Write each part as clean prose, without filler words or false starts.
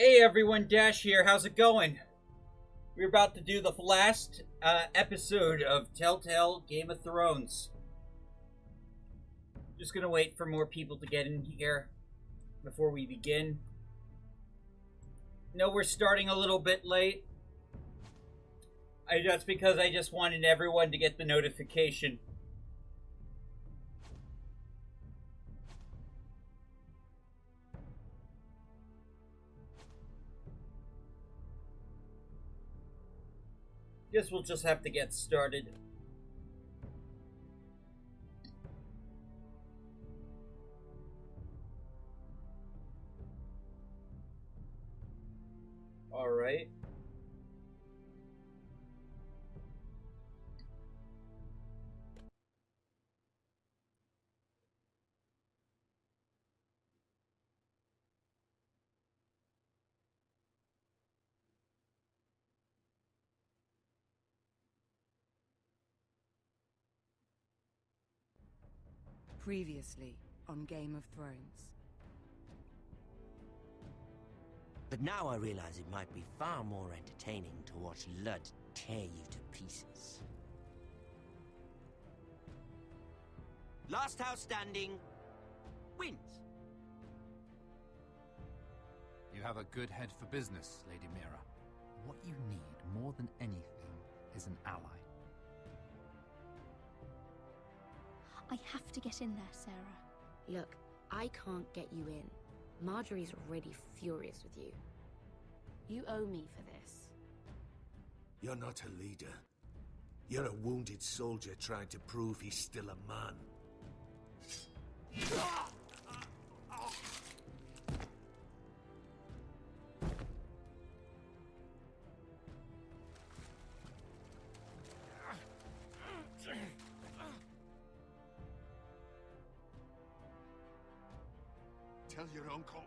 Hey everyone, Dash here. How's it going? We're about to do the last episode of Telltale Game of Thrones. Just gonna wait for more people to get in here before we begin. No, we're starting a little bit late. That's because I just wanted everyone to get the notification. Guess we'll just have to get started. All right. Previously on Game of Thrones. But now I realize it might be far more entertaining to watch Lud tear you to pieces. Last house standing wins. You have a good head for business, Lady Mira. What you need more than anything is an ally. I have to get in there, Sarah. Look, I can't get you in. Marjorie's already furious with you. You owe me for this. You're not a leader. You're a wounded soldier trying to prove he's still a man. Tell your uncle.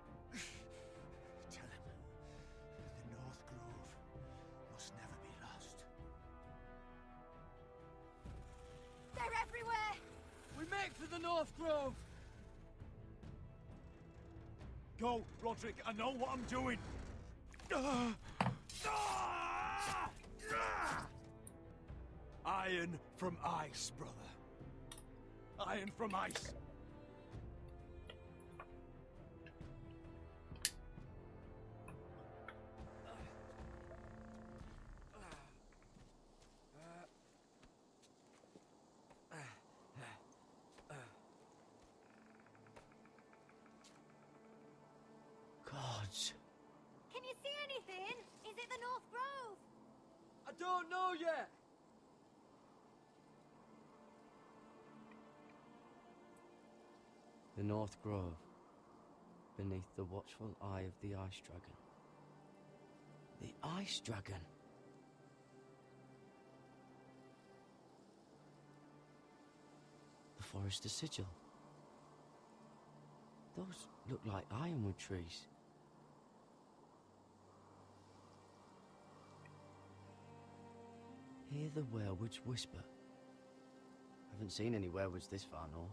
Tell him the North Grove must never be lost. They're everywhere! We make for the North Grove! Go, Roderick, I know what I'm doing. Iron from ice, brother. Iron from ice. Gods. Can you see anything? Is it the North Grove? I don't know yet! The North Grove, beneath the watchful eye of the Ice Dragon. The Ice Dragon. The Forester Sigil. Those look like ironwood trees. Hear the werewoods whisper. Haven't seen any werewoods this far north.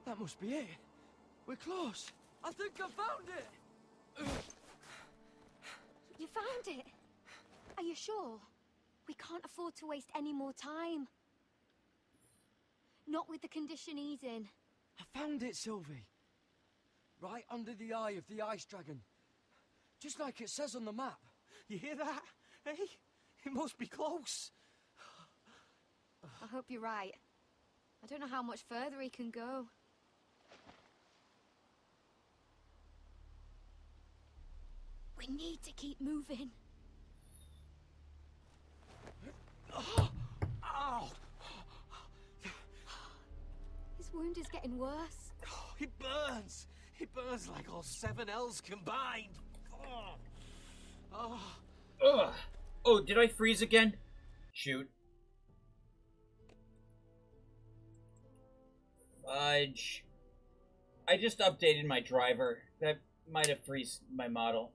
That must be it. We're close. I think I found it! You found it? Are you sure? We can't afford to waste any more time. Not with the condition he's in. I found it, Sylvie. Right under the eye of the Ice Dragon. Just like it says on the map. You hear that? Hey? It must be close. I hope you're right. I don't know how much further he can go. We need to keep moving. Ow! His wound is getting worse. It burns! It burns like all 7 L's combined! Ugh. Oh, did I freeze again? Shoot. fudge. I just updated my driver. That might have freezed my model.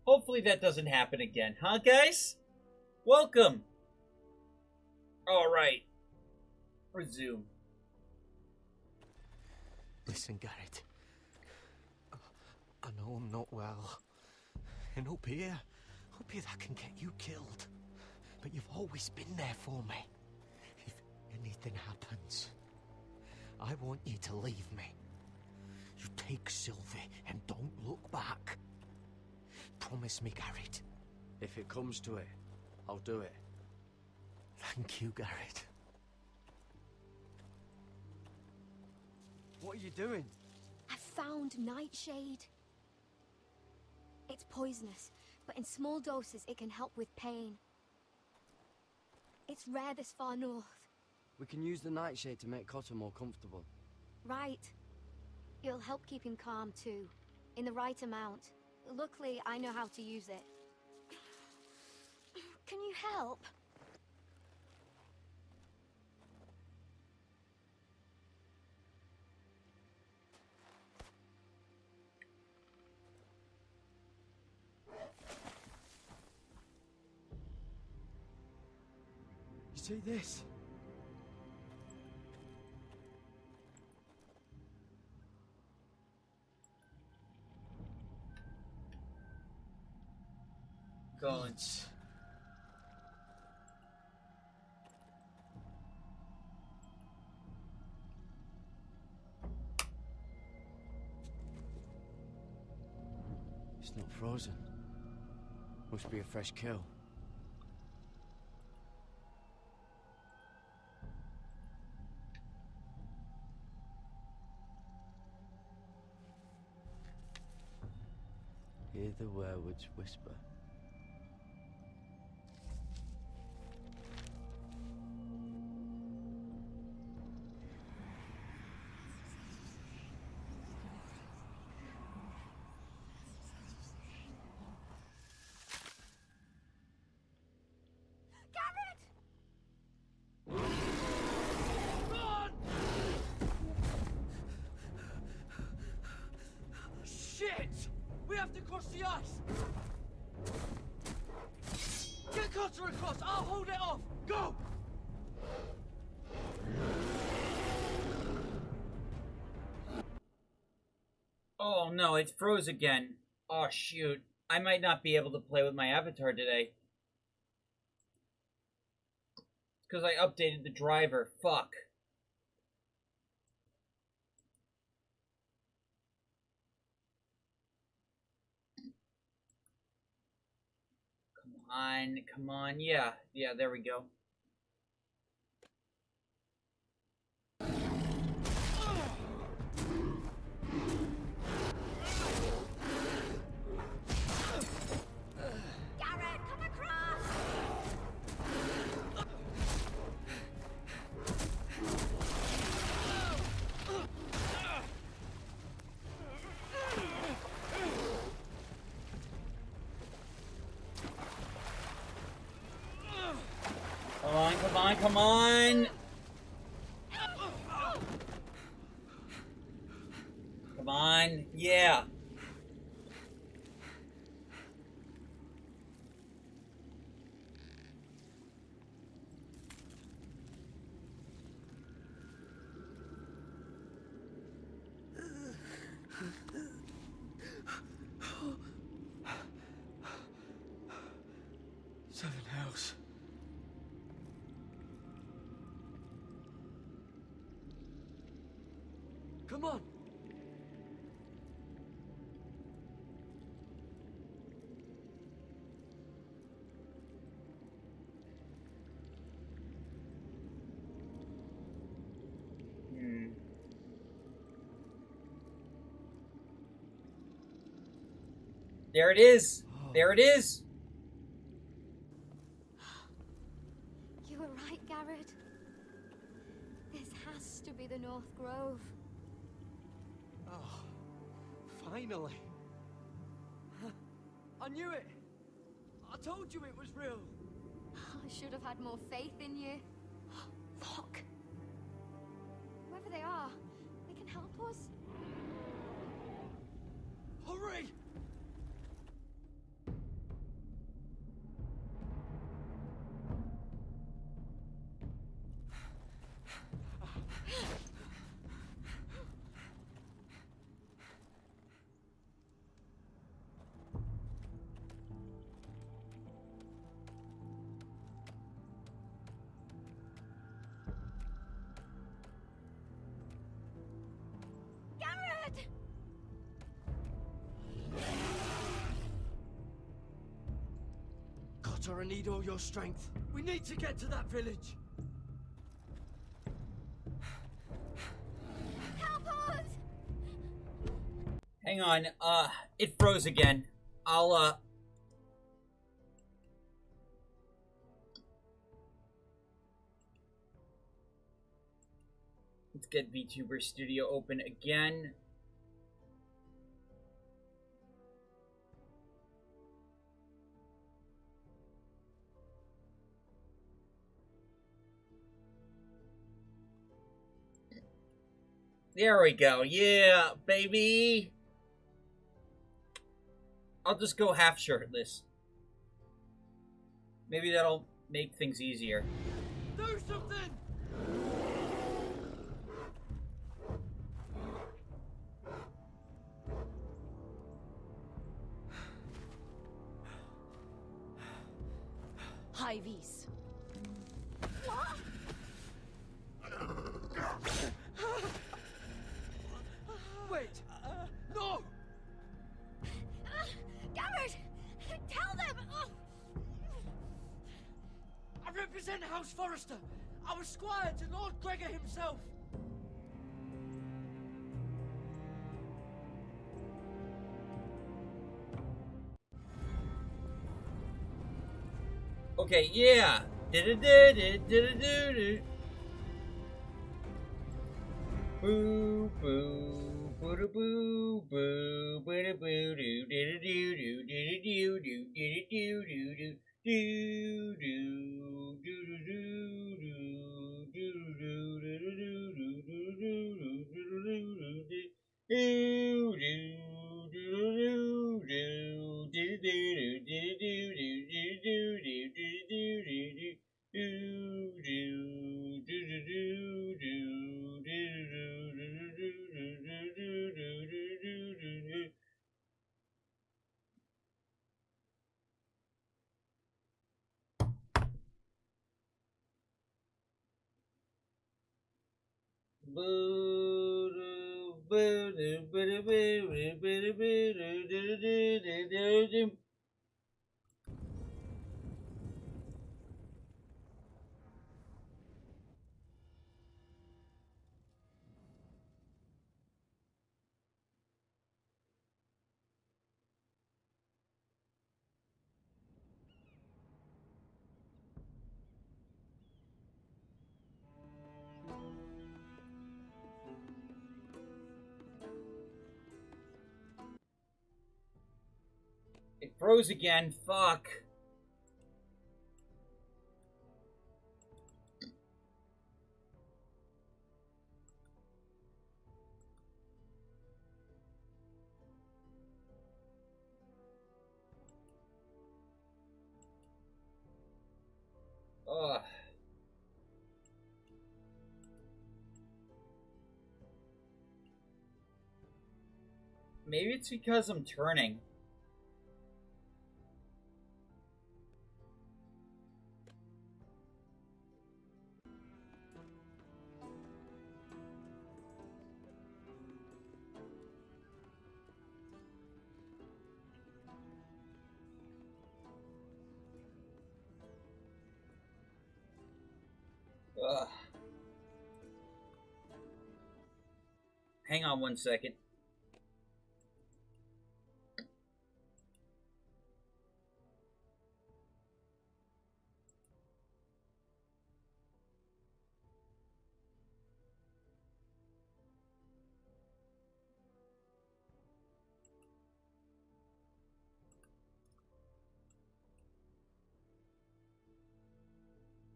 Hopefully that doesn't happen again. Huh, guys? Welcome! Alright. Resume. Listen, Garrett. I know I'm not well. And up here that can get you killed. But you've always been there for me. If anything happens, I want you to leave me. You take Sylvie and don't look back. Promise me, Garrett. If it comes to it, I'll do it. Thank you, Garrett. What are you doing? I found Nightshade. It's poisonous, but in small doses it can help with pain. It's rare this far north. We can use the nightshade to make Cotter more comfortable. Right. It'll help keep him calm too, in the right amount. Luckily, I know how to use it. Can you help? You see this? Going. It's not frozen. Must be a fresh kill. Hear the werewolves whisper. Shit! We have to cross the ice! Get Cotter across! I'll hold it off! Go! Oh no, it froze again. Oh shoot. I might not be able to play with my avatar today. It's because I updated the driver. Fuck. Come on. Yeah, there we go. Garrett, come across! Come on! Come on, yeah. Seven hells. Come on! There it is! There it is! You were right, Garrett. This has to be the North Grove. Oh, finally. I knew it. I told you it was real. I should have had more faith in you. Fuck. Whoever they are, they can help us. Hurry! Garrett! Cotter, I need all your strength. We need to get to that village. Help us! Hang on, it froze again. I'll, let's get VTuber Studio open again. There we go. Yeah, baby. I'll just go half shirtless. Maybe that'll make things easier. Do something! High vis. Wait! No! Garrett! Tell them! I represent House Forrester. I was squire to Lord Gregor himself. Okay, yeah. Do-do-do-do-do-do-do. Boo boo boo boo boo boo boo do do do do do do do do do do do It froze again. Fuck. Ugh. Maybe it's because I'm turning. Ugh. Hang on 1 second.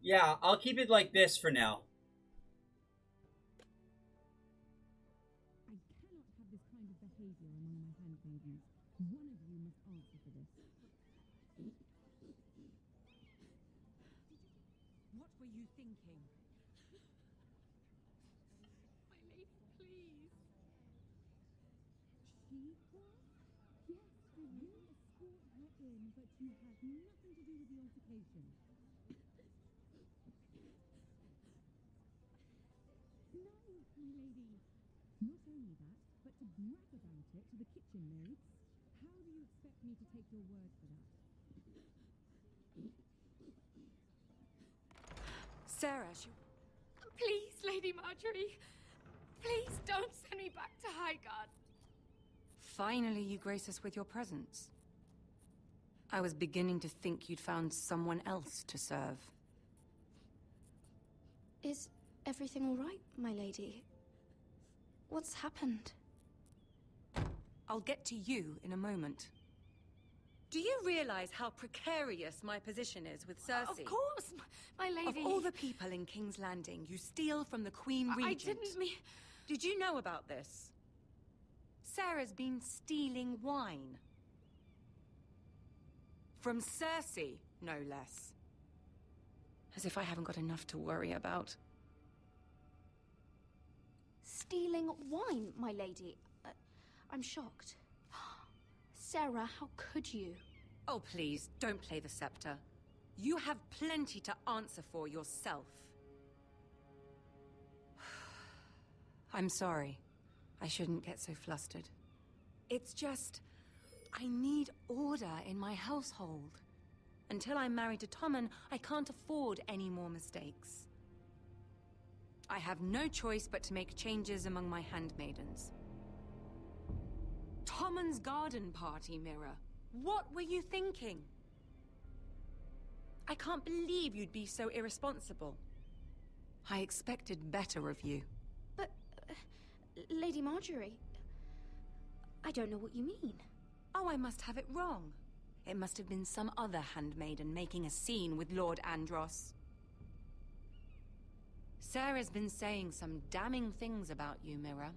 Yeah, I'll keep it like this for now. you thinking? My lady, please. She was? Yes, you escort her in, but you had nothing to do with the altercation. No, my lady. Not only that, but to brag about it to the kitchen maids. How do you expect me to take your word for that? Sarah, she... Please, Lady Marjorie. Please don't send me back to Highgarden. Finally, you grace us with your presence. I was beginning to think you'd found someone else to serve. Is everything all right, my lady? What's happened? I'll get to you in a moment. Do you realize how precarious my position is with Cersei? Of course, my lady. Of all the people in King's Landing, you steal from the Queen Regent. I didn't mean... Did you know about this? Sarah's been stealing wine. From Cersei, no less. As if I haven't got enough to worry about. Stealing wine, my lady? I'm shocked. Sarah, how could you? Oh, please, don't play the scepter. You have plenty to answer for yourself. I'm sorry. I shouldn't get so flustered. It's just... I need order in my household. Until I'm married to Tommen, I can't afford any more mistakes. I have no choice but to make changes among my handmaidens. Tommen's garden party, Mira. What were you thinking? I can't believe you'd be so irresponsible. I expected better of you. But, Lady Marjorie, I don't know what you mean. Oh, I must have it wrong. It must have been some other handmaiden making a scene with Lord Andros. Sarah's been saying some damning things about you, Mira.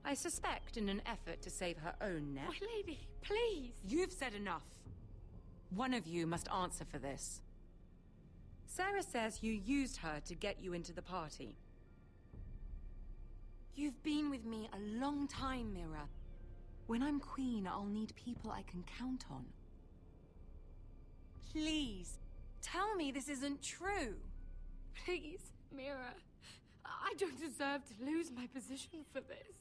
I suspect in an effort to save her own neck. My lady, please. You've said enough. One of you must answer for this. Sarah says you used her to get you into the party. You've been with me a long time, Mira. When I'm queen, I'll need people I can count on. Please, tell me this isn't true. Please, Mira. I don't deserve to lose my position for this.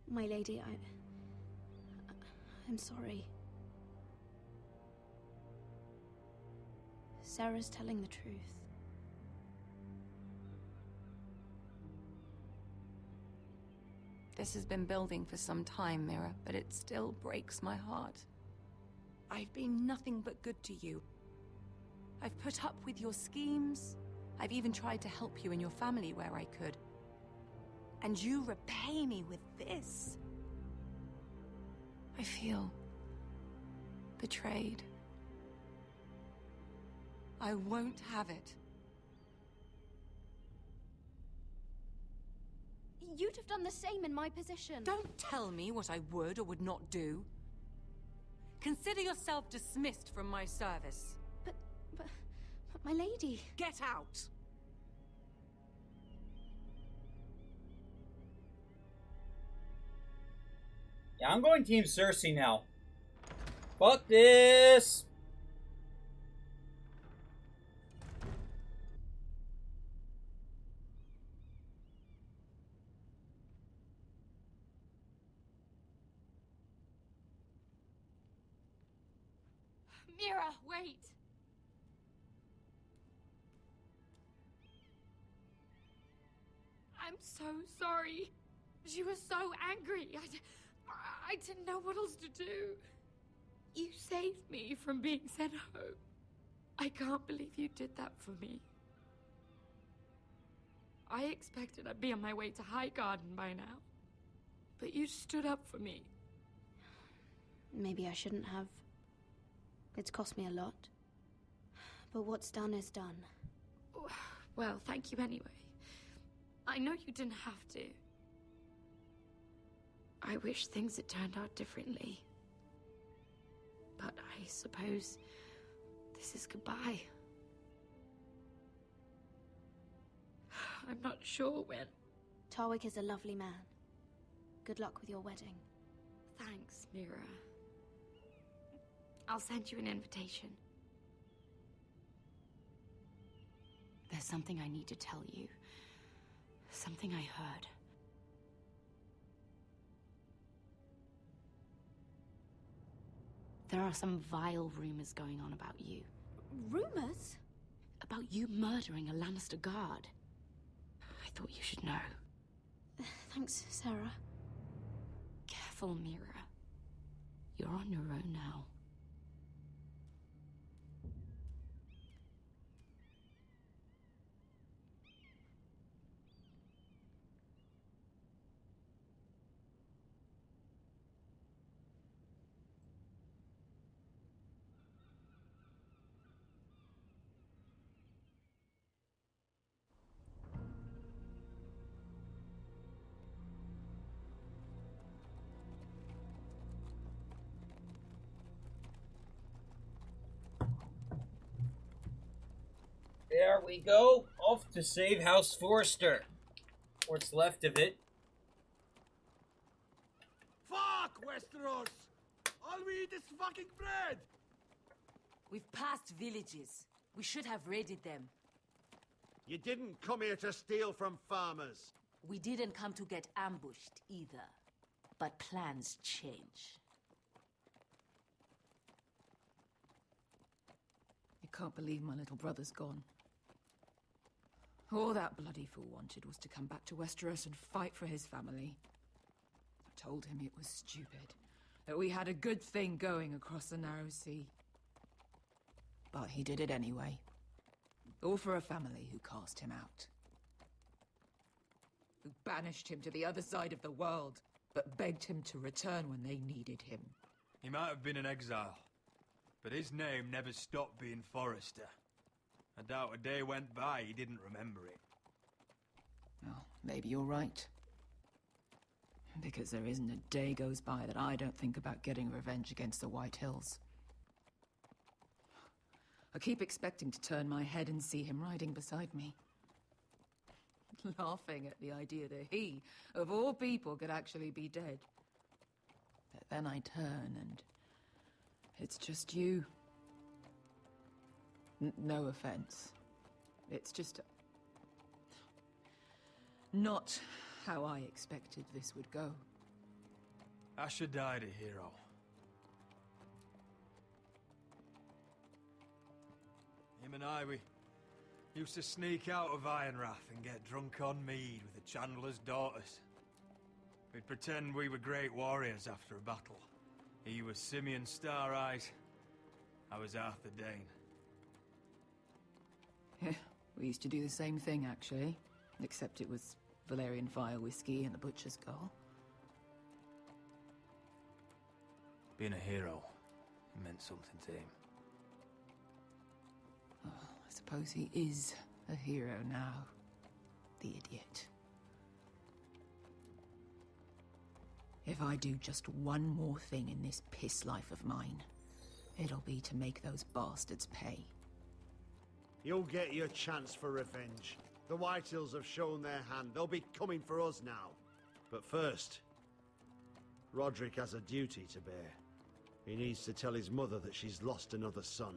My lady, I'm sorry. Sarah's telling the truth. This has been building for some time, Mira, but it still breaks my heart. I've been nothing but good to you. I've put up with your schemes. I've even tried to help you and your family where I could. And you repay me with this. I feel betrayed. I won't have it. You'd have done the same in my position. Don't tell me what I would or would not do. Consider yourself dismissed from my service. But my lady... Get out! Yeah, I'm going Team Cersei now. Fuck this! Mira, wait! I'm so sorry. She was so angry. I didn't know what else to do. You saved me from being sent home. I can't believe you did that for me. I expected I'd be on my way to Highgarden by now. But you stood up for me. Maybe I shouldn't have. It's cost me a lot. But what's done is done. Well, thank you anyway. I know you didn't have to. I wish things had turned out differently. But I suppose this is goodbye. I'm not sure when. Tarwick is a lovely man. Good luck with your wedding. Thanks, Mira. I'll send you an invitation. There's something I need to tell you. Something I heard. There are some vile rumors going on about you. Rumors? About you murdering a Lannister guard. I thought you should know. Thanks, Sarah. Careful, Mira. You're on your own now. There we go. Off to save House Forster. What's left of it. Fuck, Westeros! All we eat is fucking bread! We've passed villages. We should have raided them. You didn't come here to steal from farmers. We didn't come to get ambushed either. But plans change. I can't believe my little brother's gone. All that bloody fool wanted was to come back to Westeros and fight for his family. I told him it was stupid, that we had a good thing going across the narrow sea. But he did it anyway. All for a family who cast him out. Who banished him to the other side of the world, but begged him to return when they needed him. He might have been in exile, but his name never stopped being Forrester. I doubt a day went by he didn't remember it. Well, maybe you're right. Because there isn't a day goes by that I don't think about getting revenge against the White Hills. I keep expecting to turn my head and see him riding beside me. Laughing at the idea that he, of all people, could actually be dead. But then I turn and it's just you. No offense. It's just not how I expected this would go. Asher died a hero. Him and I, we used to sneak out of Ironrath and get drunk on mead with the Chandler's daughters. We'd pretend we were great warriors after a battle. He was Simeon Star-Eyes. I was Arthur Dane. Yeah, we used to do the same thing, actually. Except it was Valerian fire whiskey and the butcher's skull. Being a hero meant something to him. Oh, I suppose he is a hero now. The idiot. If I do just one more thing in this piss life of mine, it'll be to make those bastards pay. You'll get your chance for revenge. The Whitehills have shown their hand. They'll be coming for us now. But first, Roderick has a duty to bear. He needs to tell his mother that she's lost another son.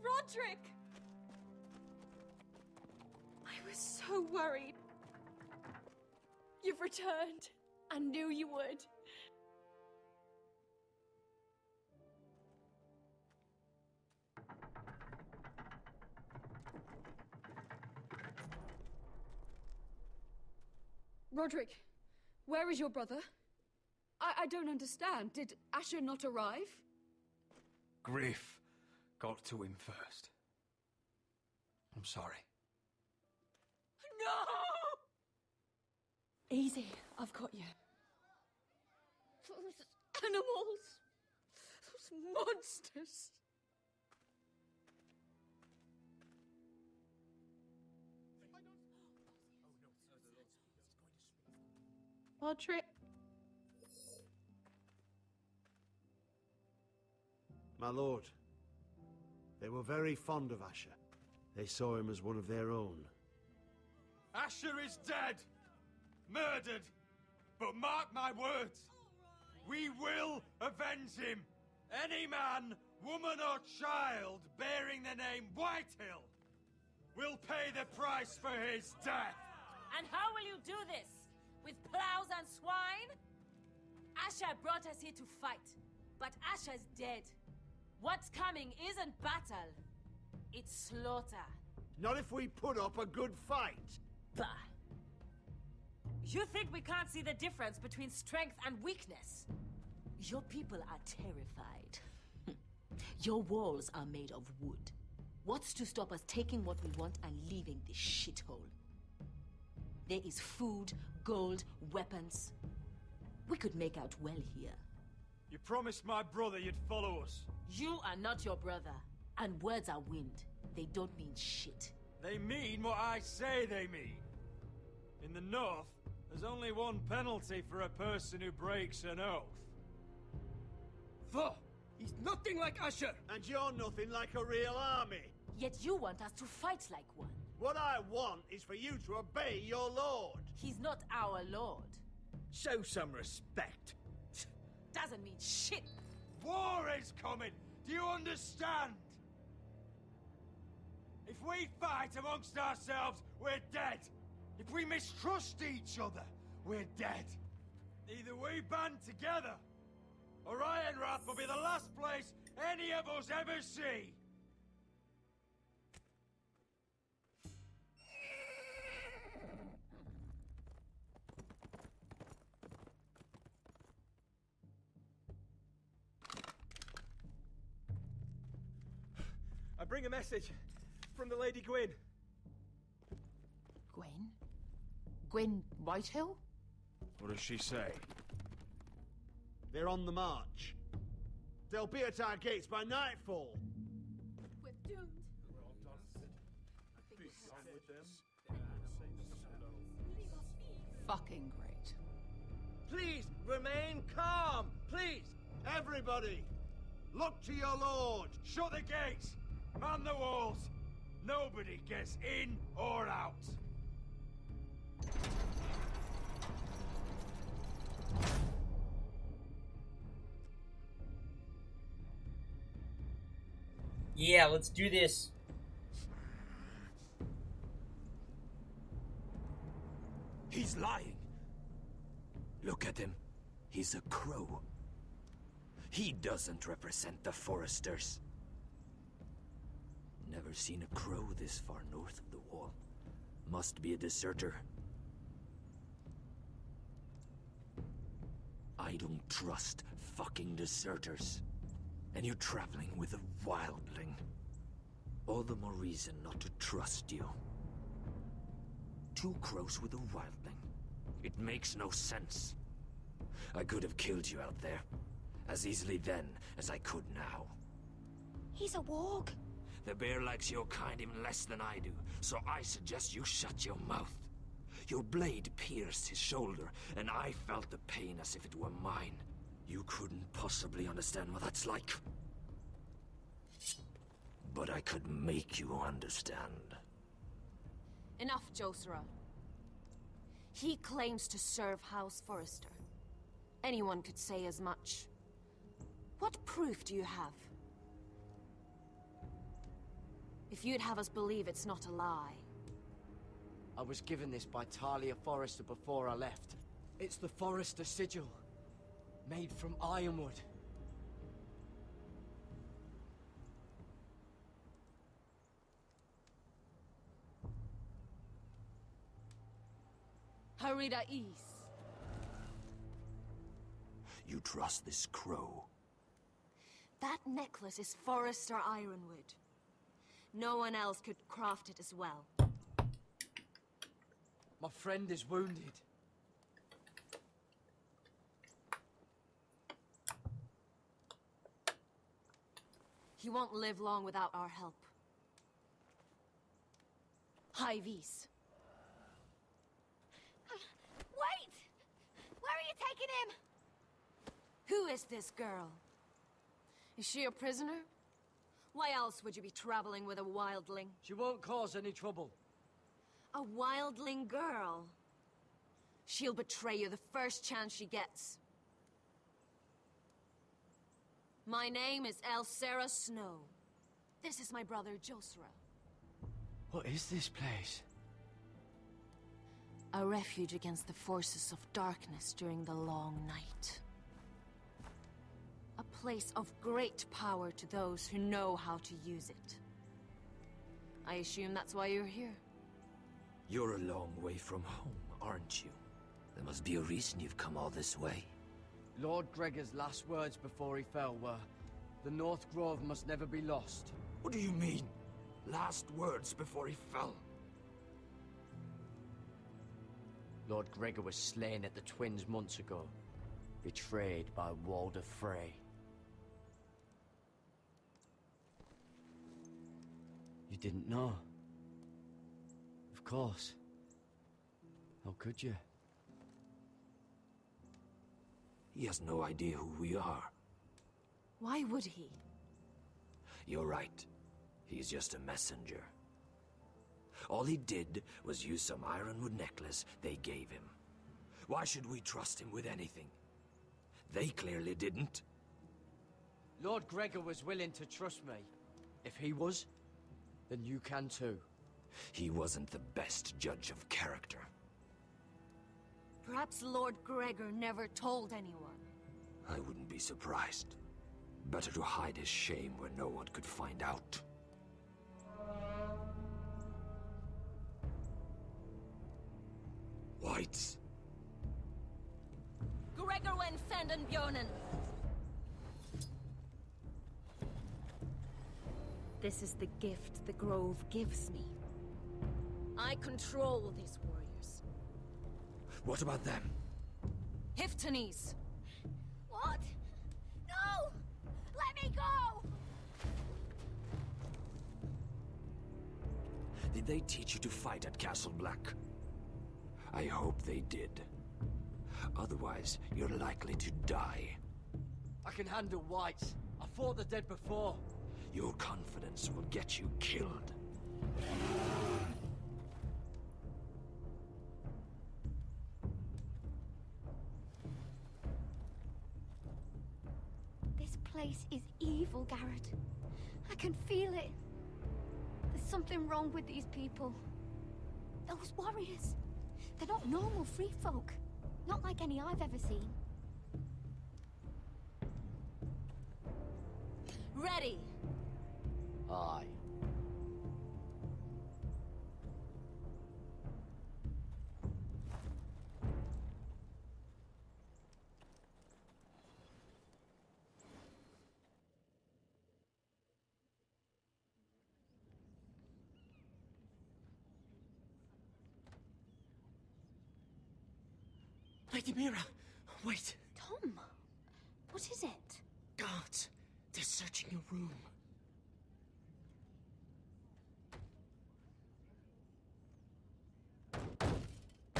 Roderick! I was so worried. You've returned. I knew you would. Roderick, where is your brother? I don't understand. Did Asher not arrive? Griff got to him first. I'm sorry. No! Easy, I've got you. Those animals. Those monsters. Audrey. My lord, they were very fond of Asher. They saw him as one of their own. Asher is dead! Murdered! But mark my words, we will avenge him! Any man, woman or child bearing the name Whitehill will pay the price for his death! And how will you do this? With plows and swine? Asher brought us here to fight, but Asher's dead. What's coming isn't battle, it's slaughter. Not if we put up a good fight. Bah! You think we can't see the difference between strength and weakness? Your people are terrified. Your walls are made of wood. What's to stop us taking what we want and leaving this shithole? There is food, gold, weapons. We could make out well here. You promised my brother you'd follow us. You are not your brother. And words are wind. They don't mean shit. They mean what I say they mean. In the North, there's only one penalty for a person who breaks an oath. He's nothing like Asher! And you're nothing like a real army. Yet you want us to fight like one. What I want is for you to obey your lord. He's not our lord. Show some respect. Doesn't mean shit. War is coming! Do you understand? If we fight amongst ourselves, we're dead. If we mistrust each other, we're dead. Either we band together, or Ironrath will be the last place any of us ever see. I bring a message from the Lady Gwyn. Gwen? Gwen Whitehill? What does she say? They're on the march. They'll be at our gates by nightfall. We're doomed. Fucking great. Please, remain calm! Please! Everybody, look to your lord. Shut the gates! Man the walls! Nobody gets in or out! Yeah, let's do this. He's lying. Look at him. He's a crow. He doesn't represent the Foresters. Never seen a crow this far north of the wall. Must be a deserter. I don't trust fucking deserters. And you're traveling with a wildling. All the more reason not to trust you. Two crows with a wildling. It makes no sense. I could have killed you out there. As easily then as I could now. He's a warg. The bear likes your kind even less than I do, so I suggest you shut your mouth. Your blade pierced his shoulder, and I felt the pain as if it were mine. You couldn't possibly understand what that's like. But I could make you understand. Enough, Josera. He claims to serve House Forrester. Anyone could say as much. What proof do you have? If you'd have us believe it's not a lie. I was given this by Talia Forrester before I left. It's the Forrester sigil. Made from ironwood. Harida East. You trust this crow? That necklace is Forrester Ironwood. No one else could craft it as well. My friend is wounded. He won't live long without our help. High Vis. Wait! Where are you taking him? Who is this girl? Is she a prisoner? Why else would you be traveling with a wildling? She won't cause any trouble. A wildling girl? She'll betray you the first chance she gets. My name is Elsera Snow. This is my brother, Josra. What is this place? A refuge against the forces of darkness during the long night. A place of great power to those who know how to use it. I assume that's why you're here. You're a long way from home, aren't you? There must be a reason you've come all this way. Lord Gregor's last words before he fell were, "The North Grove must never be lost." What do you mean? Last words before he fell? Lord Gregor was slain at the Twins months ago, betrayed by Walder Frey. You didn't know? Of course. How could you? He has no idea who we are. Why would he? You're right. He's just a messenger. All he did was use some ironwood necklace they gave him. Why should we trust him with anything? They clearly didn't. Lord Gregor was willing to trust me. If he was, then you can too. He wasn't the best judge of character. Perhaps Lord Gregor never told anyone. I wouldn't be surprised. Better to hide his shame where no one could find out. Whites. Gregor wen fenden björnen. This is the gift the Grove gives me. I control these warriors. What about them? Hiftanes. What? No! Let me go! Did they teach you to fight at Castle Black? I hope they did. Otherwise, you're likely to die. I can handle whites. I fought the dead before. Your confidence will get you killed. This place is evil, Garrett. I can feel it. There's something wrong with these people. Those warriors. They're not normal free folk. Not like any I've ever seen. Ready! Aye. Lady Mira, wait. Tom, what is it? Guards, they're searching your room.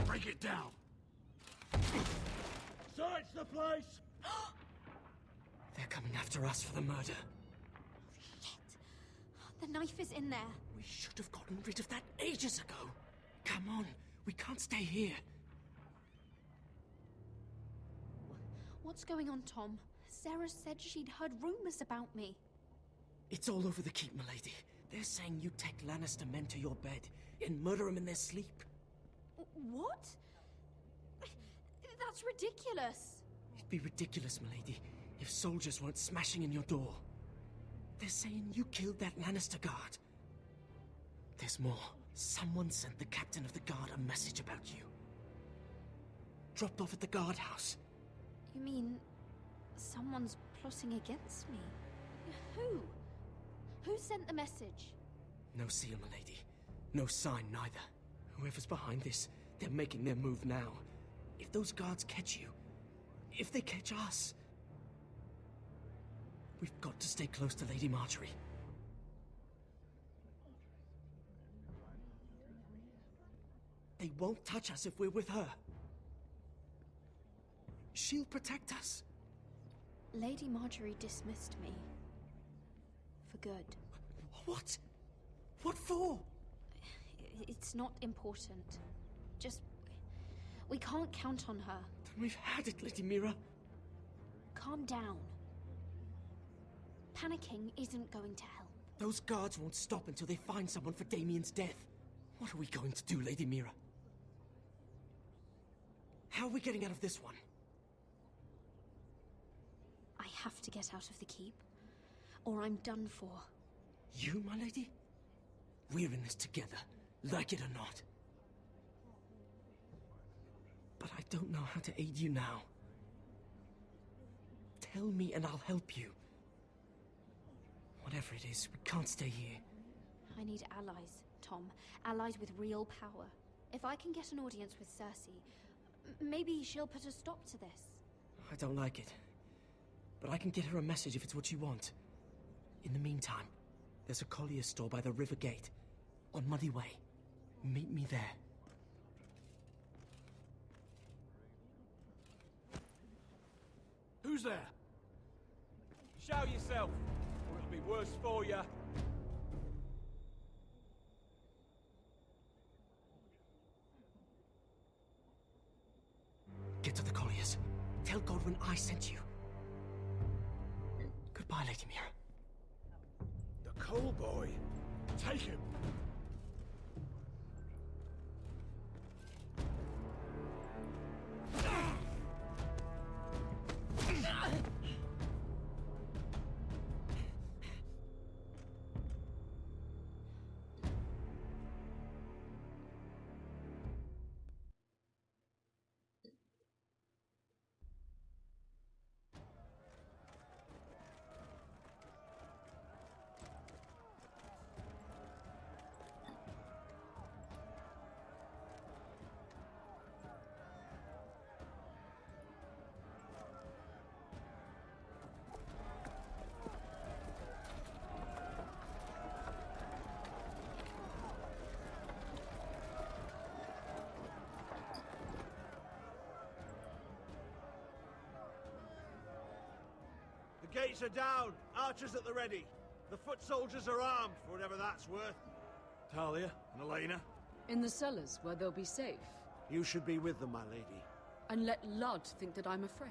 Break it down! Search the place! They're coming after us for the murder. Shit. The knife is in there. We should have gotten rid of that ages ago. Come on, we can't stay here. What's going on, Tom? Sarah said she'd heard rumors about me. It's all over the keep, milady. They're saying you take Lannister men to your bed and murder them in their sleep. What? That's ridiculous. It'd be ridiculous, milady, if soldiers weren't smashing in your door. They're saying you killed that Lannister guard. There's more. Someone sent the captain of the guard a message about you. Dropped off at the guardhouse. You mean someone's plotting against me? Who? Who sent the message? No seal, milady. No sign, neither. Whoever's behind this, they're making their move now. If those guards catch you, if they catch us, we've got to stay close to Lady Marjorie. They won't touch us if we're with her. She'll protect us. Lady Marjorie dismissed me. For good. What? What for? It's not important. Just... we can't count on her. Then we've had it, Lady Mira. Calm down. Panicking isn't going to help. Those guards won't stop until they find someone for Damien's death. What are we going to do, Lady Mira? How are we getting out of this one? I have to get out of the keep, or I'm done for. You, my lady? We're in this together, like it or not. But I don't know how to aid you now. Tell me and I'll help you. Whatever it is, we can't stay here. I need allies, Tom. Allies with real power. If I can get an audience with Cersei, maybe she'll put a stop to this. I don't like it. But I can get her a message if it's what you want. In the meantime, there's a collier store by the river gate. On Muddy Way. Meet me there. Who's there? Show yourself, or it'll be worse for you. Get to the colliers. Tell Godwin I sent you. Goodbye, Lady Mira. The coal boy. Take him. The gates are down. Archers at the ready. The foot soldiers are armed, for whatever that's worth. Talia and Elena? In the cellars, where they'll be safe. You should be with them, my lady. And let Ludd think that I'm afraid.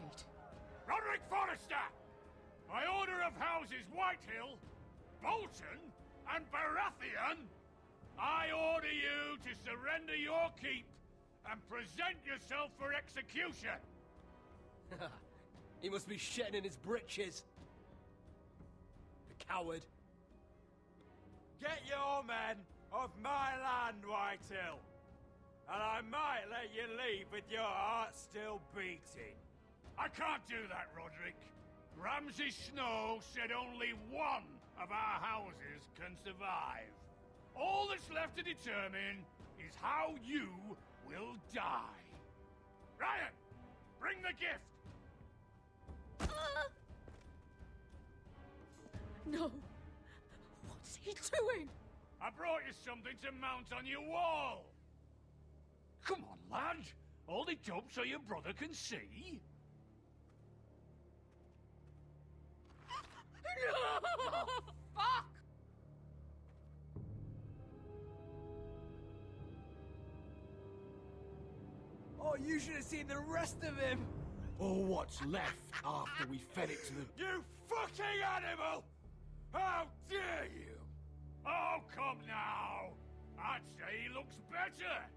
Roderick Forrester! By order of Houses Whitehill, Bolton, and Baratheon, I order you to surrender your keep and present yourself for execution! He must be shitting in his britches. The coward. Get your men off my land, Whitehill. And I might let you leave with your heart still beating. I can't do that, Roderick. Ramsay Snow said only one of our houses can survive. All that's left to determine is how you will die. Ryan, bring the gift! No! What's he doing? I brought you something to mount on your wall! Come on, lad! Hold it up so your brother can see! No! Fuck! Oh, you should have seen the rest of him! Or what's left after we fed it to them. You fucking animal! How dare you! Oh, come now! I'd say he looks better!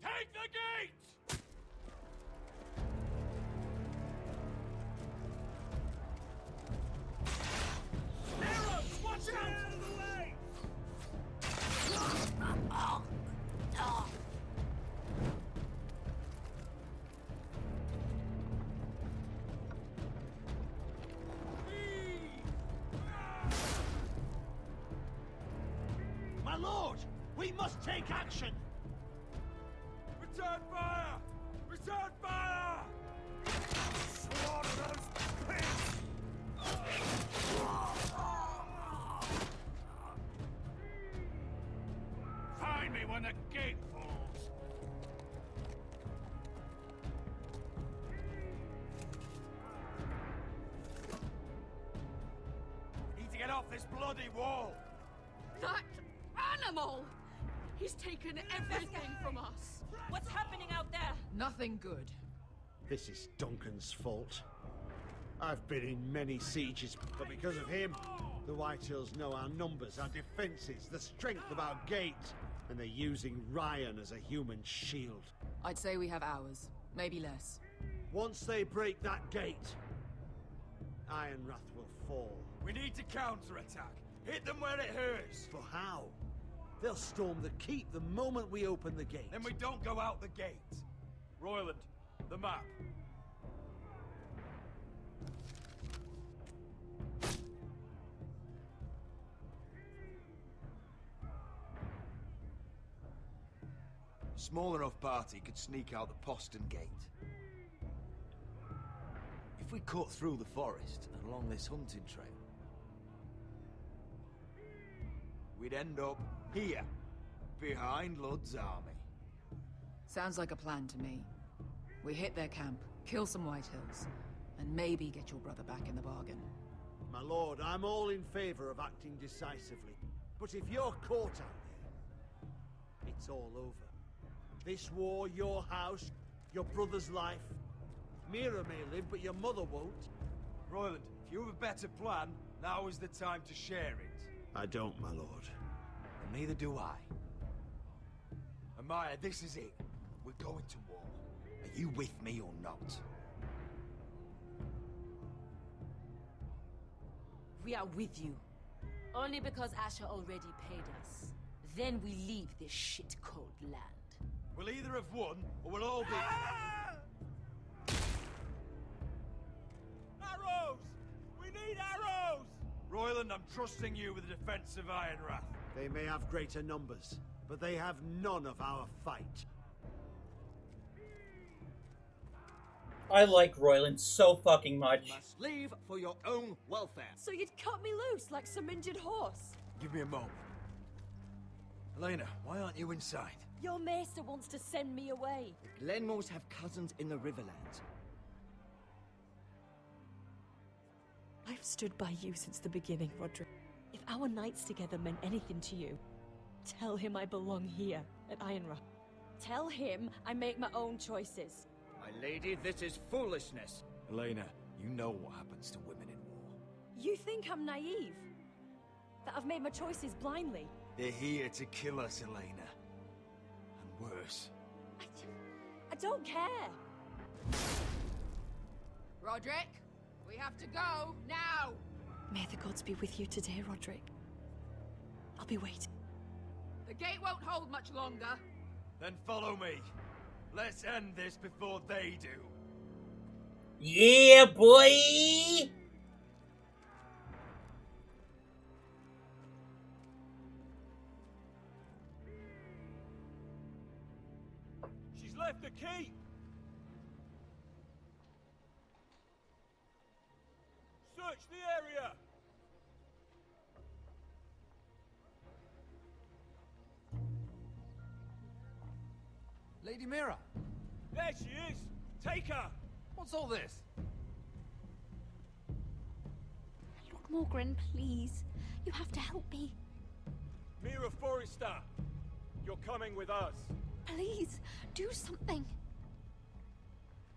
Take the gate! Arrows! Watch out! Out of the way! lord! We must take action! Return fire! Return fire! Slaughter those pigs! Find me when the gate falls. We need to get off this bloody wall! That animal! He's taken everything from us. What's happening out there? Nothing good. This is Duncan's fault. I've been in many sieges, but because of him, the Whitehills know our numbers, our defenses, the strength of our gate, and they're using Ryan as a human shield. I'd say we have hours, maybe less. Once they break that gate, Ironrath will fall. We need to counterattack. Hit them where it hurts. But how? They'll storm the keep the moment we open the gate. Then we don't go out the gate. Royland, the map. Small enough party could sneak out the postern gate. If we cut through the forest and along this hunting trail, we'd end up here, behind Ludd's army. Sounds like a plan to me. We hit their camp, kill some Whitehills, and maybe get your brother back in the bargain. My lord, I'm all in favor of acting decisively. But if you're caught out there, it's all over. This war, your house, your brother's life. Mira may live, but your mother won't. Royland, if you have a better plan, now is the time to share it. I don't, my lord. And neither do I. Amaya, this is it. We're going to war. Are you with me or not? We are with you. Only because Asher already paid us. Then we leave this shit-cold land. We'll either have won, or we'll all be... Arrows! We need arrows! Royland, I'm trusting you with the defense of Ironrath. They may have greater numbers, but they have none of our fight. I like Royland so fucking much. You must leave for your own welfare. So you'd cut me loose like some injured horse? Give me a moment. Elena, why aren't you inside? Your maester wants to send me away. The Glenmores have cousins in the Riverlands. I've stood by you since the beginning, Roderick. If our nights together meant anything to you, tell him I belong here at Ironrath. Tell him I make my own choices. My lady, this is foolishness. Elena, you know what happens to women in war. You think I'm naive? That I've made my choices blindly? They're here to kill us, Elena. And worse. I don't care. Roderick, we have to go, now! May the gods be with you today, Roderick. I'll be waiting. The gate won't hold much longer. Then follow me. Let's end this before they do. Yeah, boy! She's left the keep! Search the area! Lady Mira! There she is! Take her! What's all this? Lord Morgren, please. You have to help me. Mira Forrester! You're coming with us. Please, do something.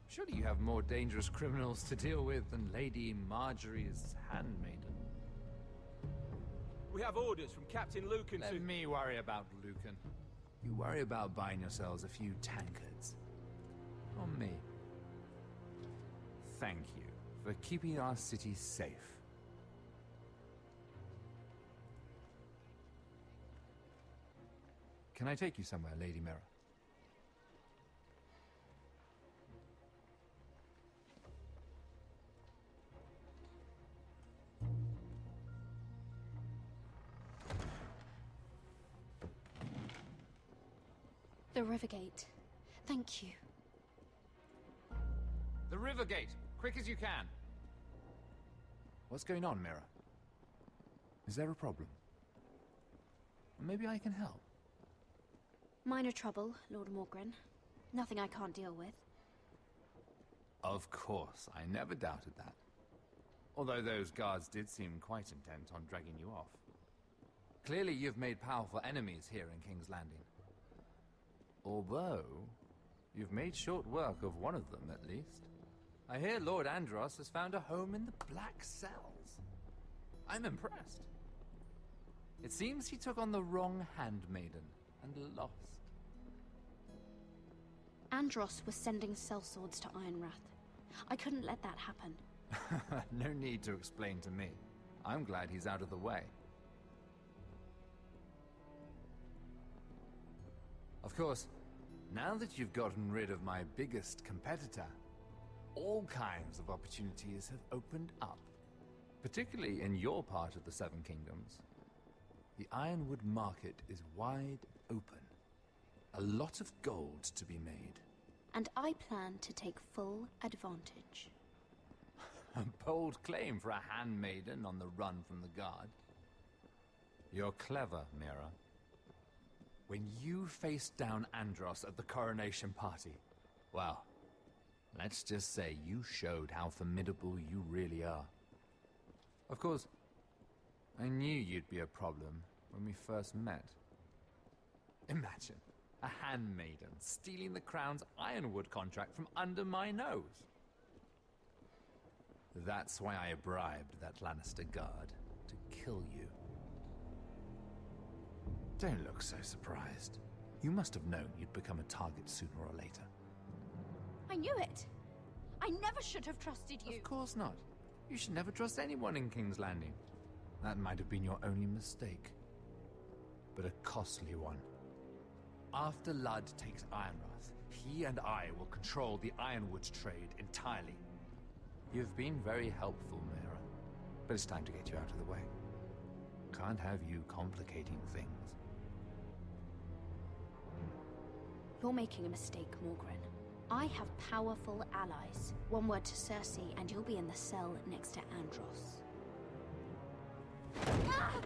Surely you have more dangerous criminals to deal with than Lady Marjorie's handmaiden. We have orders from Captain Lucan Let me worry about Lucan. You worry about buying yourselves a few tankards. On me. Thank you for keeping our city safe. Can I take you somewhere, Lady Mira? The Rivergate. Thank you. The Rivergate! Quick as you can! What's going on, Mira? Is there a problem? Maybe I can help. Minor trouble, Lord Morgren. Nothing I can't deal with. Of course, I never doubted that. Although those guards did seem quite intent on dragging you off. Clearly you've made powerful enemies here in King's Landing. Although, you've made short work of one of them at least. I hear Lord Andros has found a home in the Black Cells. I'm impressed. It seems he took on the wrong handmaiden and lost. Andros was sending sellswords to Ironrath. I couldn't let that happen. No need to explain to me. I'm glad he's out of the way. Of course, now that you've gotten rid of my biggest competitor, all kinds of opportunities have opened up. Particularly in your part of the Seven Kingdoms. The Ironwood market is wide open. A lot of gold to be made. And I plan to take full advantage. A bold claim for a handmaiden on the run from the guard. You're clever, Mira. When you faced down Andros at the coronation party, well, let's just say you showed how formidable you really are. Of course, I knew you'd be a problem when we first met. Imagine a handmaiden stealing the crown's Ironwood contract from under my nose. That's why I bribed that Lannister guard to kill you. Don't look so surprised. You must have known you'd become a target sooner or later. I knew it! I never should have trusted you! Of course not. You should never trust anyone in King's Landing. That might have been your only mistake. But a costly one. After Ludd takes Ironrath, he and I will control the Ironwood trade entirely. You've been very helpful, Mira. But it's time to get you out of the way. Can't have you complicating things. You're making a mistake, Morgren. I have powerful allies. One word to Cersei, and you'll be in the cell next to Andros.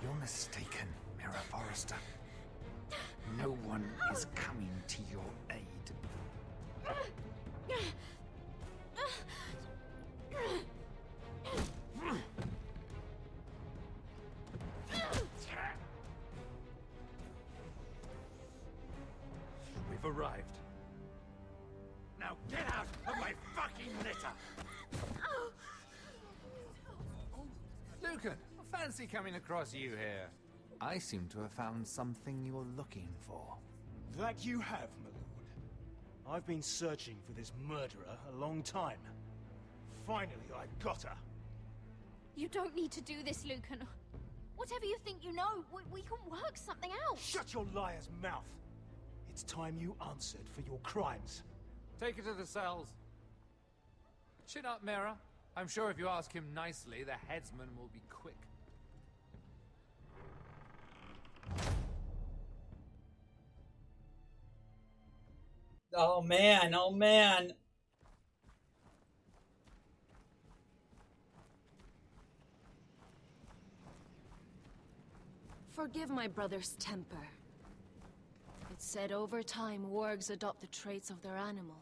You're mistaken, Mira Forrester. No one is coming to your aid. We've arrived. Now get out of my fucking litter! Lucan, I fancy coming across you here. I seem to have found something you're looking for. That you have, my lord. I've been searching for this murderer a long time. Finally, I got her. You don't need to do this, Lucan. Whatever you think you know, we can work something out. Shut your liar's mouth. It's time you answered for your crimes. Take her to the cells. Chin up, Mira. I'm sure if you ask him nicely, the headsman will be quick. Oh man, oh man. Forgive my brother's temper. It's said over time wargs adopt the traits of their animal.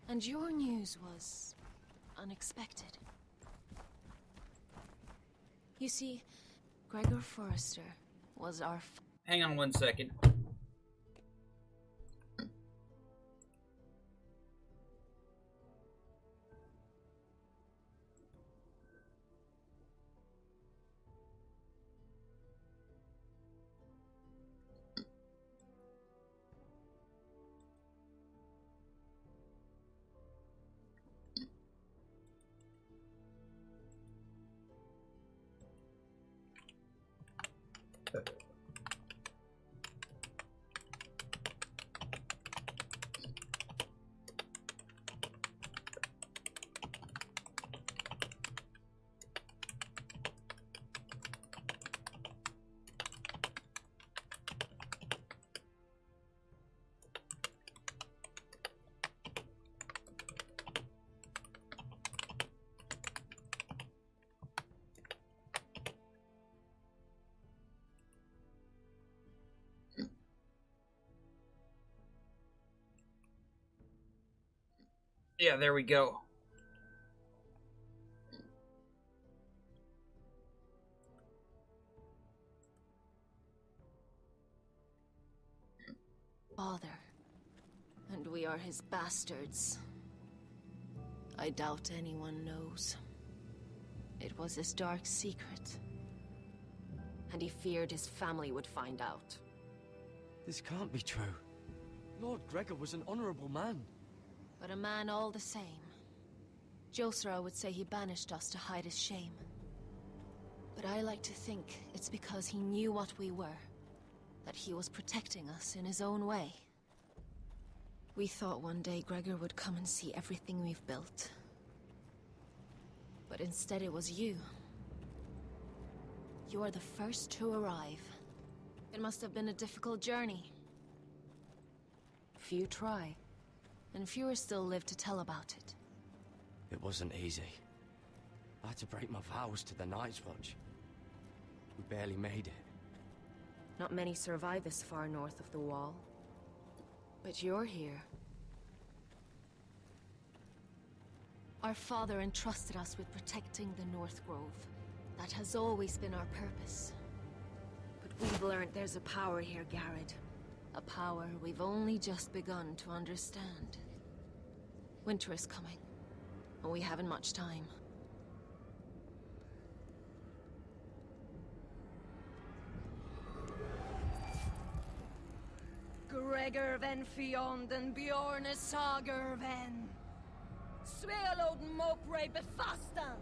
And your news was unexpected. You see, Gregor Forrester was our Hang on one second. Yeah, there we go. Father. And we are his bastards. I doubt anyone knows. It was his dark secret. And he feared his family would find out. This can't be true. Lord Gregor was an honorable man. But a man all the same. Josera would say he banished us to hide his shame. But I like to think it's because he knew what we were. That he was protecting us in his own way. We thought one day Gregor would come and see everything we've built. But instead it was you. You are the first to arrive. It must have been a difficult journey. Few try, and fewer still live to tell about it. It wasn't easy. I had to break my vows to the Night's Watch. We barely made it. Not many survive this far north of the Wall. But you're here. Our father entrusted us with protecting the North Grove. That has always been our purpose. But we've learned there's a power here, Garrett. A power we've only just begun to understand. Winter is coming, and we haven't much time. Gregor ven Fionden Bjorne Sager ven. Svealoden Mopre befastan.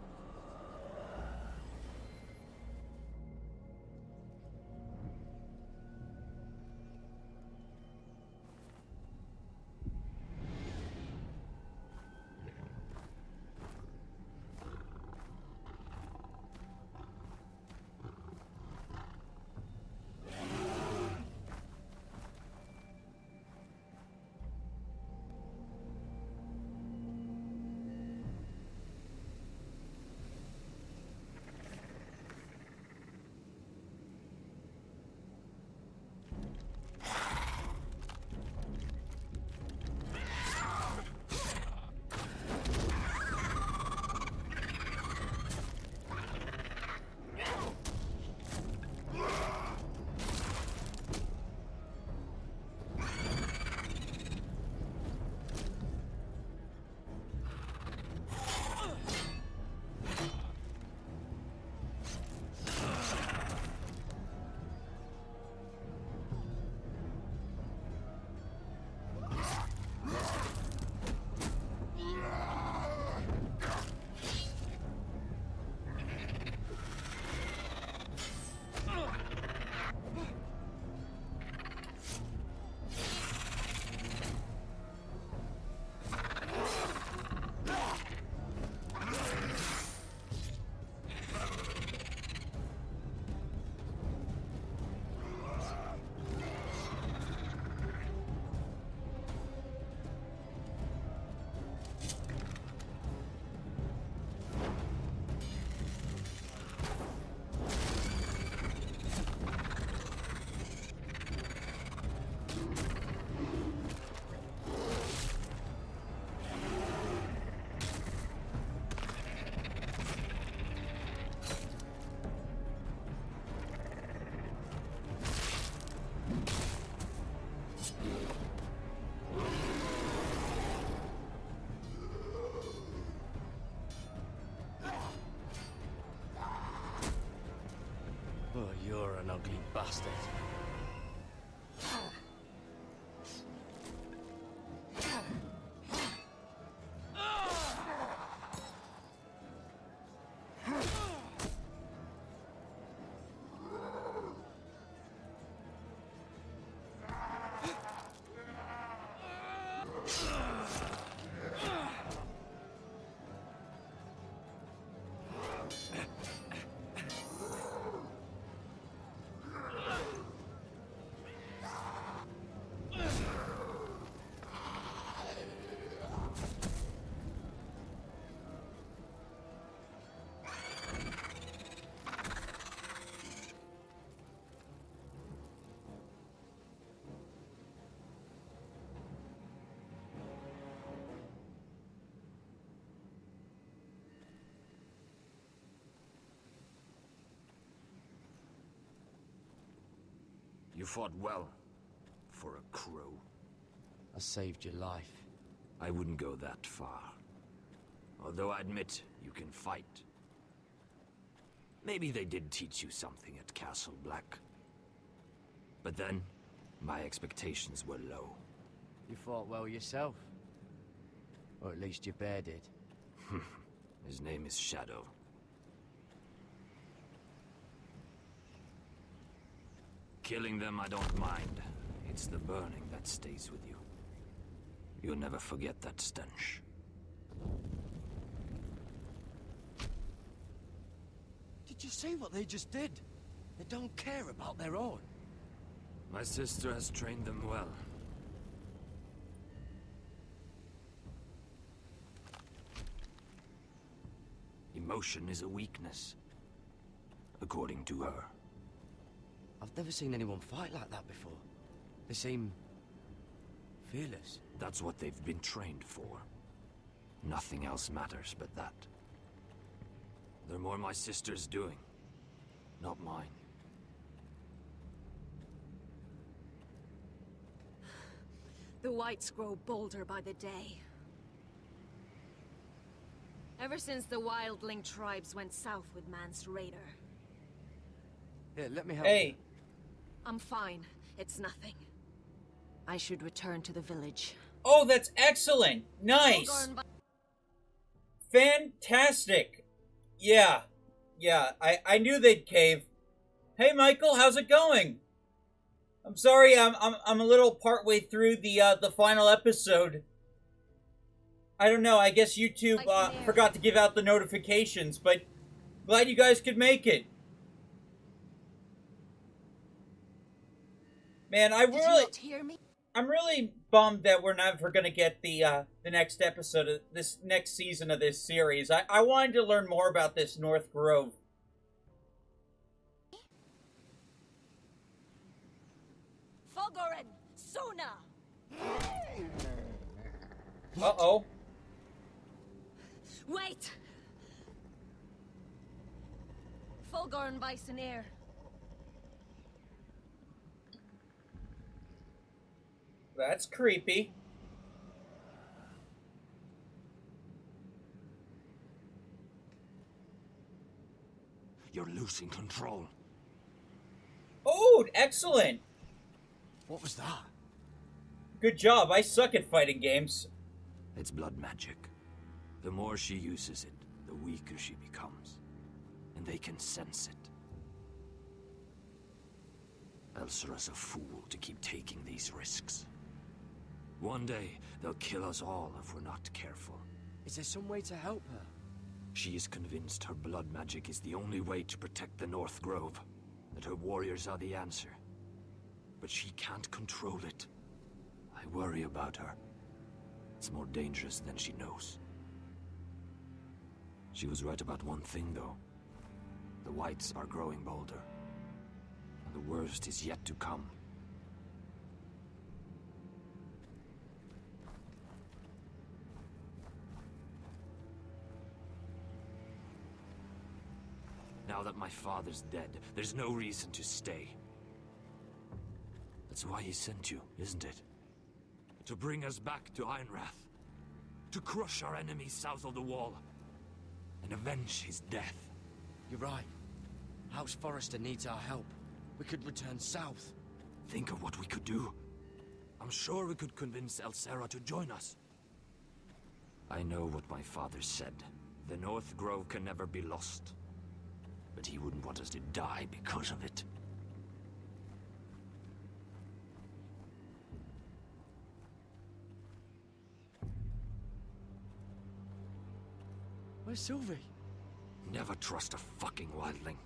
Oh, you're an ugly bastard. You fought well. For a crow. I saved your life. I wouldn't go that far. Although I admit, you can fight. Maybe they did teach you something at Castle Black. But then, my expectations were low. You fought well yourself. Or at least your bear did. His name is Shadow. Killing them I don't mind. It's the burning that stays with you. You'll never forget that stench. Did you see what they just did? They don't care about their own. My sister has trained them well. Emotion is a weakness, according to her. I've never seen anyone fight like that before. They seem fearless. That's what they've been trained for. Nothing else matters but that. They're more my sister's doing, not mine. The whites grow bolder by the day. Ever since the wildling tribes went south with Mance Raider. Here, let me help Hey. you. I'm fine. It's nothing. I should return to the village. Oh, that's excellent. Nice. Fantastic. Yeah. Yeah, I knew they'd cave. Hey, Michael, how's it going? I'm sorry, I'm a little partway through the final episode. I don't know, I guess YouTube forgot to give out the notifications, but glad you guys could make it. Man, I'm really bummed that we're never gonna get the next episode of this next season of this series. I wanted to learn more about this North Grove. Fogoren, Suna! Uh-oh. Wait! Fulgorn Bison Air. That's creepy. You're losing control. Oh, excellent. What was that? Good job. I suck at fighting games. It's blood magic. The more she uses it, the weaker she becomes. And they can sense it. Elsera's a fool to keep taking these risks. One day, they'll kill us all if we're not careful. Is there some way to help her? She is convinced her blood magic is the only way to protect the North Grove. That her warriors are the answer. But she can't control it. I worry about her. It's more dangerous than she knows. She was right about one thing, though. The whites are growing bolder. And the worst is yet to come. Now that my father's dead, there's no reason to stay. That's why he sent you, isn't it? To bring us back to Ironrath. To crush our enemies south of the wall. And avenge his death. You're right. House Forrester needs our help. We could return south. Think of what we could do. I'm sure we could convince Elsera to join us. I know what my father said. The North Grove can never be lost. But he wouldn't want us to die because of it. Where's Sylvie? Never trust a fucking wildling.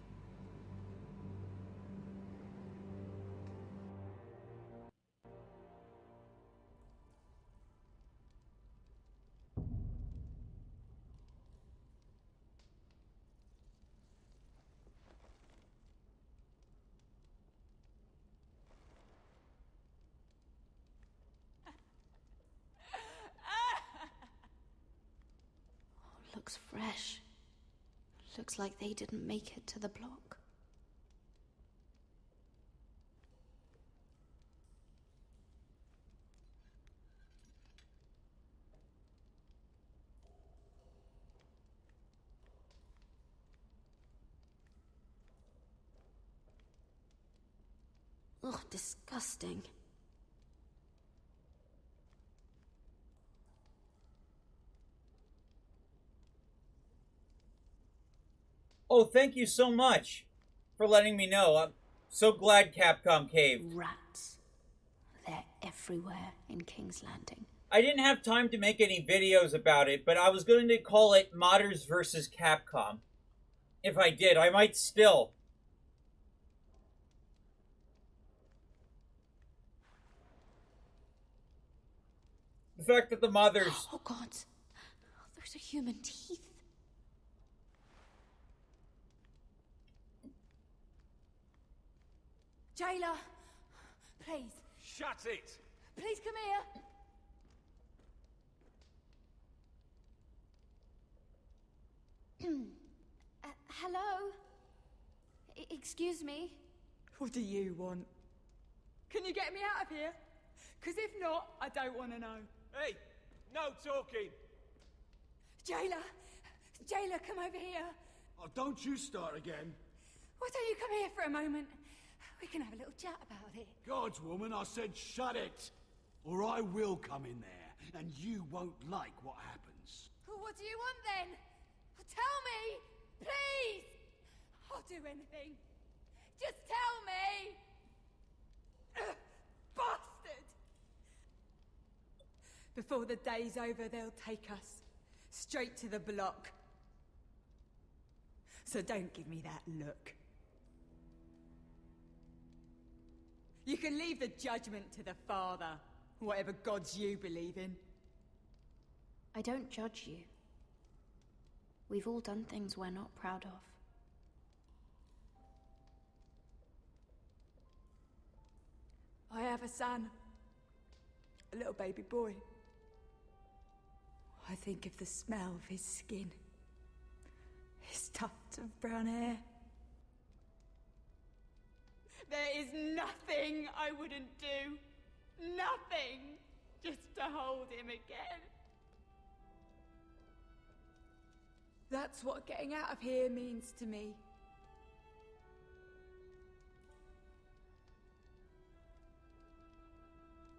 Looks fresh. Looks like they didn't make it to the block. Ugh, disgusting. Oh, thank you so much for letting me know. I'm so glad Capcom caved. Rats. They're everywhere in King's Landing. I didn't have time to make any videos about it, but I was going to call it Modders vs. Capcom. If I did, I might still. The fact that the modders... Oh god, those are human teeth. Jailer, please. Shut it! Please come here. Hello? Excuse me? What do you want? Can you get me out of here? Because if not, I don't want to know. Hey, no talking. Jailer! Jailer, come over here. Oh, don't you start again. Why don't you come here for a moment? We can have a little chat about it. God's woman, I said shut it. Or I will come in there, and you won't like what happens. Well, what do you want then? Tell me! Please! I'll do anything. Just tell me! Bastard! Before the day's over, they'll take us straight to the block. So don't give me that look. You can leave the judgment to the Father, whatever gods you believe in. I don't judge you. We've all done things we're not proud of. I have a son. A little baby boy. I think of the smell of his skin. His tufts of brown hair. There is nothing I wouldn't do. Nothing. Just to hold him again. That's what getting out of here means to me.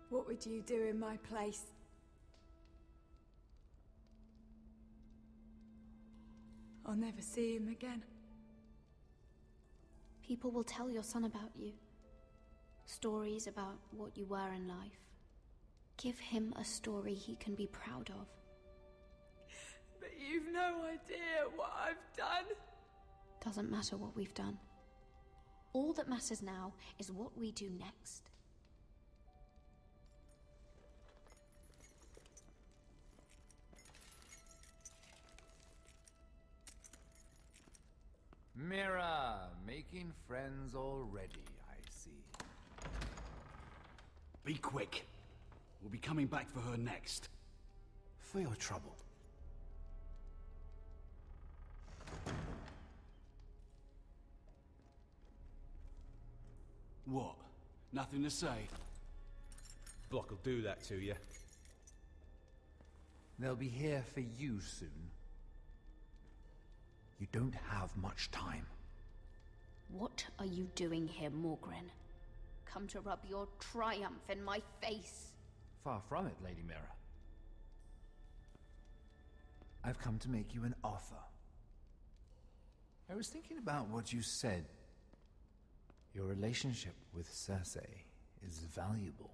What would you do in my place? I'll never see him again. People will tell your son about you. Stories about what you were in life. Give him a story he can be proud of. But you've no idea what I've done. Doesn't matter what we've done. All that matters now is what we do next. Mira, making friends already, I see. Be quick. We'll be coming back for her next. For your trouble. What? Nothing to say? Block will do that to you. They'll be here for you soon. You don't have much time. What are you doing here, Morgren? Come to rub your triumph in my face. Far from it, Lady Mira. I've come to make you an offer. I was thinking about what you said. Your relationship with Cersei is valuable.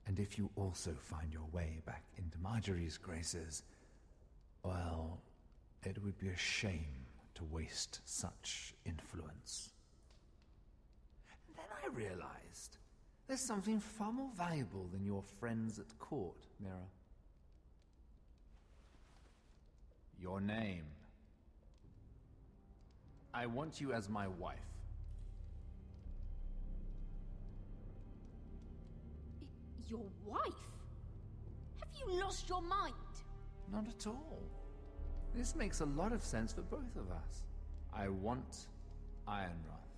And if you also find your way back into Marjorie's graces, well, it would be a shame to waste such influence. Then I realized there's something far more valuable than your friends at court, Mira. Your name. I want you as my wife. Your wife? Have you lost your mind? Not at all. This makes a lot of sense for both of us. I want Ironrath,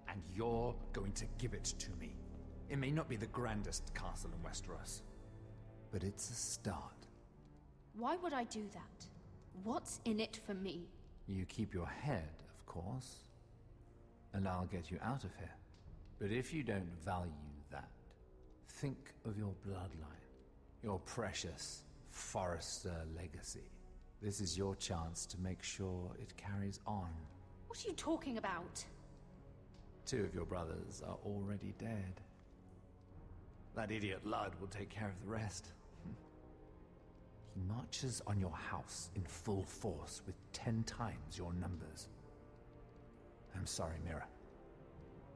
and you're going to give it to me. It may not be the grandest castle in Westeros, but it's a start. Why would I do that? What's in it for me? You keep your head, of course, and I'll get you out of here. But if you don't value that, think of your bloodline, your precious Forrester legacy. This is your chance to make sure it carries on. What are you talking about? 2 of your brothers are already dead. That idiot Ludd will take care of the rest. He marches on your house in full force with 10 times your numbers. I'm sorry, Mira.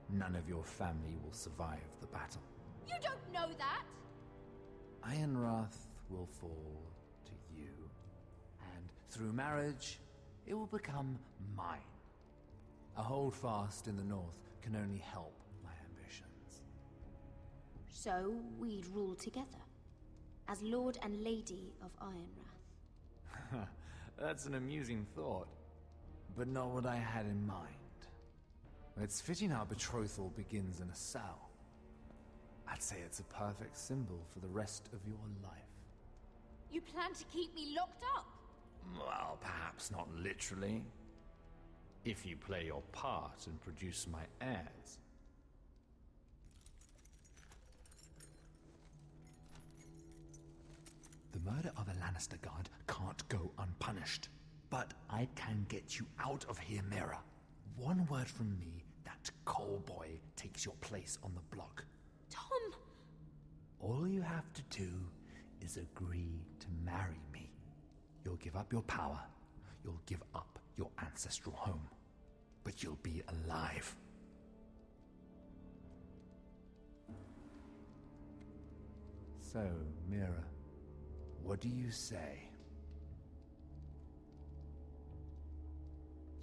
None of your family will survive the battle. You don't know that! Ironrath will fall to you, and through marriage, it will become mine. A holdfast in the north can only help my ambitions. So we'd rule together, as Lord and Lady of Ironrath. That's an amusing thought, but not what I had in mind. It's fitting our betrothal begins in a cell. I'd say it's a perfect symbol for the rest of your life. You plan to keep me locked up? Well, perhaps not literally. If you play your part and produce my heirs. The murder of a Lannister guard can't go unpunished. But I can get you out of here, Mira. One word from me, that coal boy takes your place on the block. Tom! All you have to do is agree to marry me. You'll give up your power. You'll give up your ancestral home. But you'll be alive. So, Mira, what do you say?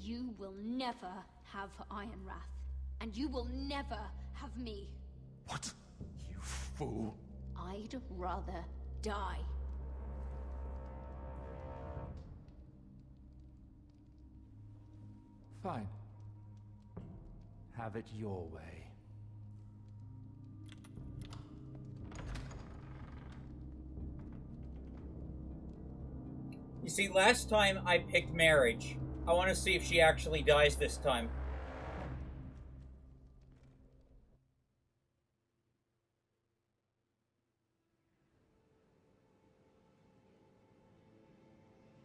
You will never have Ironrath, and you will never have me. What? You fool! I'd rather die. Fine. Have it your way. You see, last time I picked marriage. I want to see if she actually dies this time.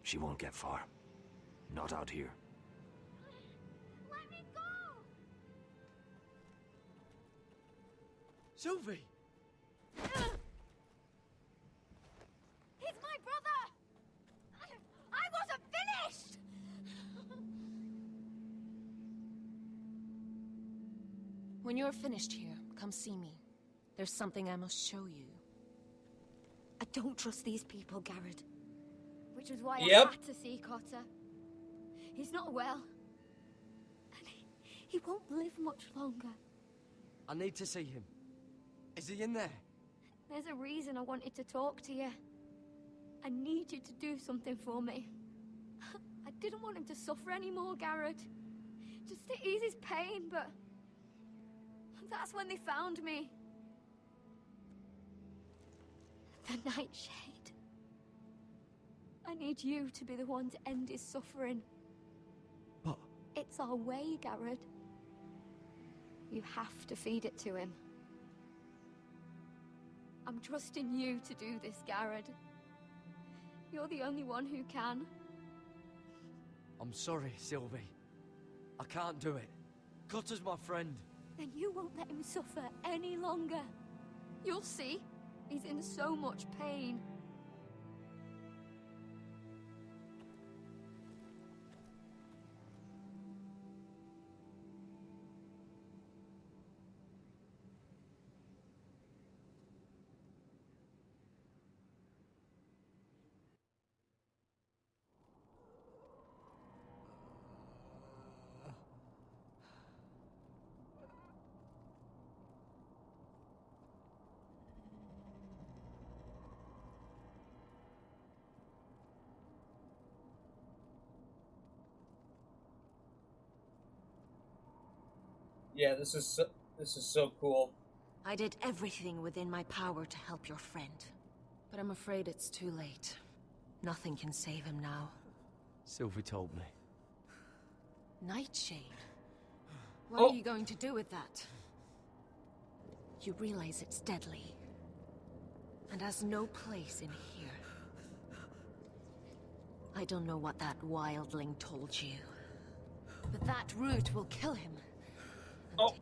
She won't get far. Not out here. Let me go! Sylvie! He's my brother! I wasn't finished! When you're finished here, come see me. There's something I must show you. I don't trust these people, Garrett. Which is why Yep. I had to see Cotter. He's not well. And he won't live much longer. I need to see him. Is he in there? There's a reason I wanted to talk to you. I need you to do something for me. I didn't want him to suffer anymore, Garrett. Just to ease his pain, but... that's when they found me. The Nightshade. I need you to be the one to end his suffering. What? It's our way, Garrett. You have to feed it to him. I'm trusting you to do this, Garrett. You're the only one who can. I'm sorry, Sylvie. I can't do it. Cotter's my friend. Then you won't let him suffer any longer. You'll see. He's in so much pain. Yeah, this is so cool. I did everything within my power to help your friend. But I'm afraid it's too late. Nothing can save him now. Sylvie told me. Nightshade? What are you going to do with that? You realize it's deadly. And has no place in here. I don't know what that wildling told you. But that root will kill him. Oh!